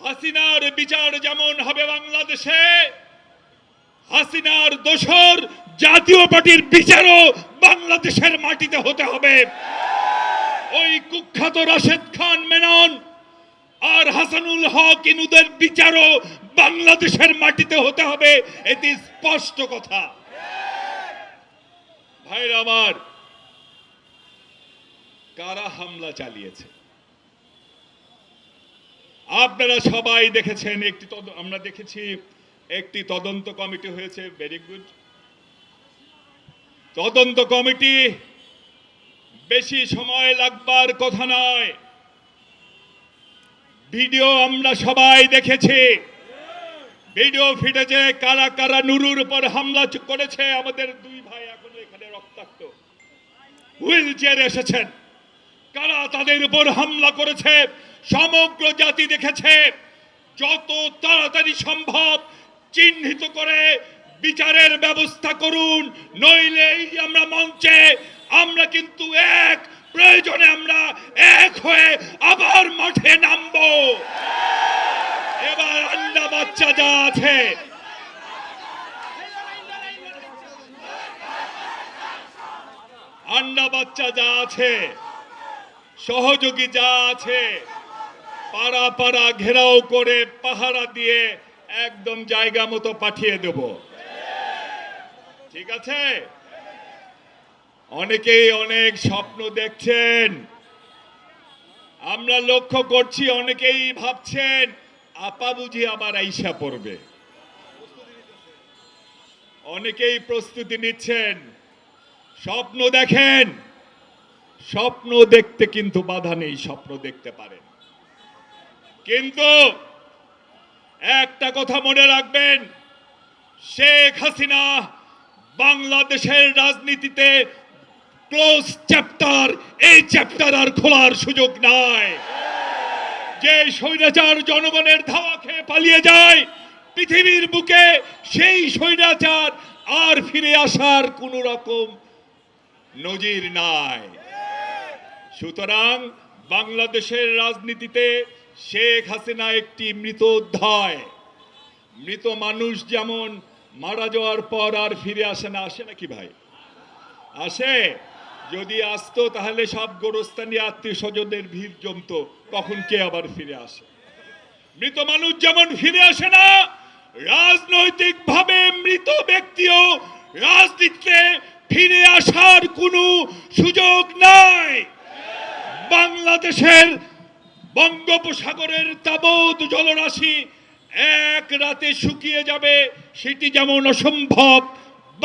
হাসিনার বিচার যেমন হবে বাংলাদেশে, হাসিনার দোসর জাতীয় পার্টির বিচারও বাংলাদেশের মাটিতে হতে হবে। ওই কুখ্যাত রাশেদ খান মেনন আর হাসানুল হক ইনুদের বিচারও বাংলাদেশের মাটিতে হতে হবে, এটি স্পষ্ট কথা। ভাইরা আমার, কারা হামলা চালিয়েছে আপনারা সবাই দেখেছেন। আমরা দেখেছি একটি তদন্ত কমিটি হয়েছে, ভেরি গুড। তদন্ত কমিটি বেশি সময় লাগবার কথা নয়। ভিডিও আমরা সবাই দেখেছি, ভিডিও ফিটেছে কারা কারা নুরুর উপর হামলা করেছে। আমাদের দুই ভাই এখনো এখানে রক্তাক্ত, হুইল চেয়ারে এসেছেন। কারা তাদের উপর হামলা করেছে সমগ্র জাতি দেখেছে। যত তাড়াতাড়ি সম্ভব চিহ্নিত করে বিচারের ব্যবস্থা করুন, নইলে আমরা মঞ্চে আমরা কিন্তু প্রয়োজনে আমরা এক হয়ে আবার মাঠে নামবো। এবার আন্ডা বাচ্চা যা আছে, আন্ডা বাচ্চা যা আছে, সহযোগী যা আছে, পাড়া পাড়া ঘেরাও করে পাহারা দিয়ে একদম জায়গা মতো পাঠিয়ে দেব। ঠিক আছে? অনেকেই অনেক স্বপ্ন দেখছেন, আমরা লক্ষ্য করছি। অনেকেই ভাবছেন আপা বুঝি আবার আইসা পড়বে। অনেকেই প্রস্তুতি নিচ্ছেন। স্বপ্ন দেখেন, স্বপ্ন দেখতে কিন্তু বাধা নেই, স্বপ্ন দেখতে পারেন। কিন্তু একটা কথা মনে রাখবেন, শেখ হাসিনা বাংলাদেশের রাজনীতিতে ক্লোজ চ্যাপ্টার, এই চ্যাপ্টার আর খোলার সুযোগ নাই। যে স্বৈরাচার জনগণের ধাওয়া খেয়ে পালিয়ে যায় পৃথিবীর বুকে, সেই স্বৈরাচার আর ফিরে আসার কোন রকম নজির নাই। সুতরাং বাংলাদেশের রাজনীতিতে শেখ হাসিনা একটি মৃত অধ্যায়। মৃত মানুষ যেমন মারা যাওয়ার পর আর ফিরে আসে না, আসে নাকি ভাই? আসে। যদি আসতো তাহলে সব গোরস্থানী আত্মীয় স্বজনদের ভিড় জমতো, কখন কে আবার ফিরে আসে? মৃত মানুষ যেমন ফিরে আসে না, রাজনৈতিক ভাবে মৃত ব্যক্তিও রাজনীতিতে ফিরে আসার কোনো সুযোগ নাই। বাংলাদেশের বঙ্গোপসাগরের তাবৎ জলরাশি এক রাতে শুকিয়ে যাবে, সেটি যেমন অসম্ভব,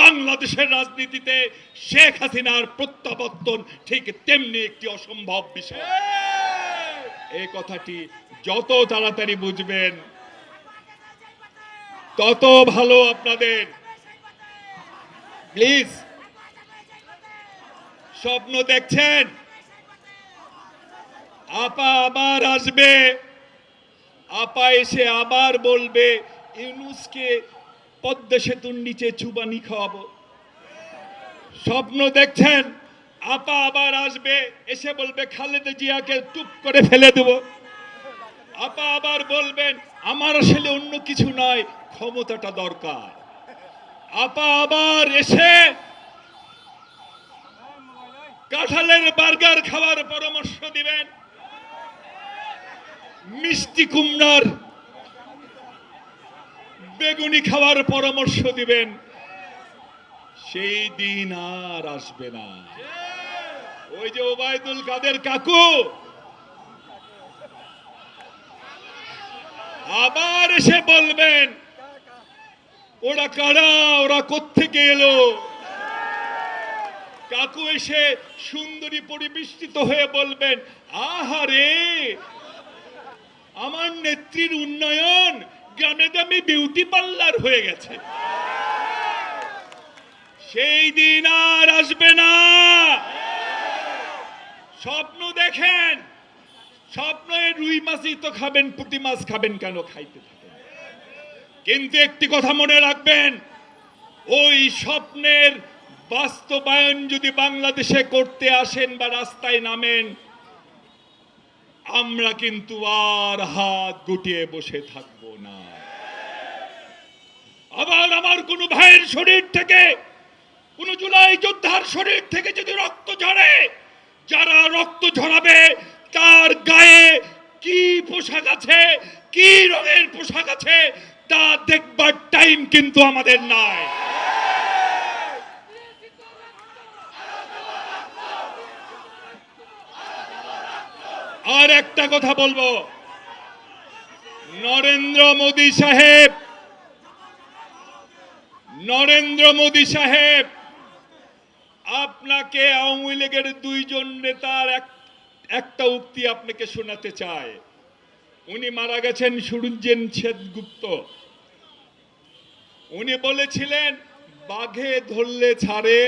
বাংলাদেশের রাজনীতিতে শেখ হাসিনার প্রত্যাবর্তন ঠিক তেমনি একটি অসম্ভব বিষয়। এই কথাটি যত তাড়াতাড়ি বুঝবেন তত ভালো আপনাদের। প্লিজ, স্বপ্ন দেখছেন আপা আবার আসবে, আপা এসে আবার বলবে ইউনূসকে পদ্মা সেতুর নিচে চুবানি খাওয়াবো। স্বপ্ন দেখছেন আপা আবার আসবে, এসে বলবে খালেদা জিয়াকে টুপ করে ফেলে দেব। আপা আবার বলবেন আমার আসলে অন্য কিছু নয়, ক্ষমতাটা দরকার। আপা আবার এসে কাঁঠালের বার্গার খাওয়ার পরামর্শ দিবেন, মিষ্টি কুমড়ার বেগুনি খাওয়ার পরামর্শ দিবেন। সেই দিন আর আসবে না। ওই যে ওবায়দুল কাদের কাকু আবার এসে বলবেন ওরা কারা, ওরা কোত্থেকে এলো। কাকু এসে সুন্দরী পরিবেষ্টিত হয়ে বলবেন আহারে আমার নেত্রীর উন্নয়ন, গ্রামে গ্রামে বিউটি পার্লার হয়ে গেছে। সেই দিন আর আসবে না। স্বপ্ন দেখেন, স্বপ্নে রুই মাছই তো খাবেন, পুঁটি মাছ খাবেন কেন? খাইতে থাকেন। কিন্তু একটি কথা মনে রাখবেন, ওই স্বপ্নের বাস্তবায়ন যদি বাংলাদেশে করতে আসেন বা রাস্তায় নামেন, আমরা কিন্তু আর হাত গুটিয়ে বসে থাকব না। আবার আমার কোন ভাইয়ের শরীর থেকে, কোন জুলাই যোদ্ধার শরীর থেকে যদি রক্ত ঝরে, যারা রক্ত ঝরাবে তার গায়ে কি পোশাক আছে, কি রঙের পোশাক আছে তা দেখবার টাইম কিন্তু আমাদের নাই। আর একটা কথা বলবো, নরেন্দ্র মোদী সাহেব আপনাকে আওয়ামী লীগের দুইজন নেতার একটা উক্তি আপনাকে শোনাতে চায়। উনি মারা গেছেন সুরঞ্জন সেনগুপ্ত। উনি বলেছিলেন, বাঘে ধরলে ছাড়ে,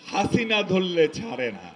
হাসিনা ধরলে ছাড়ে না।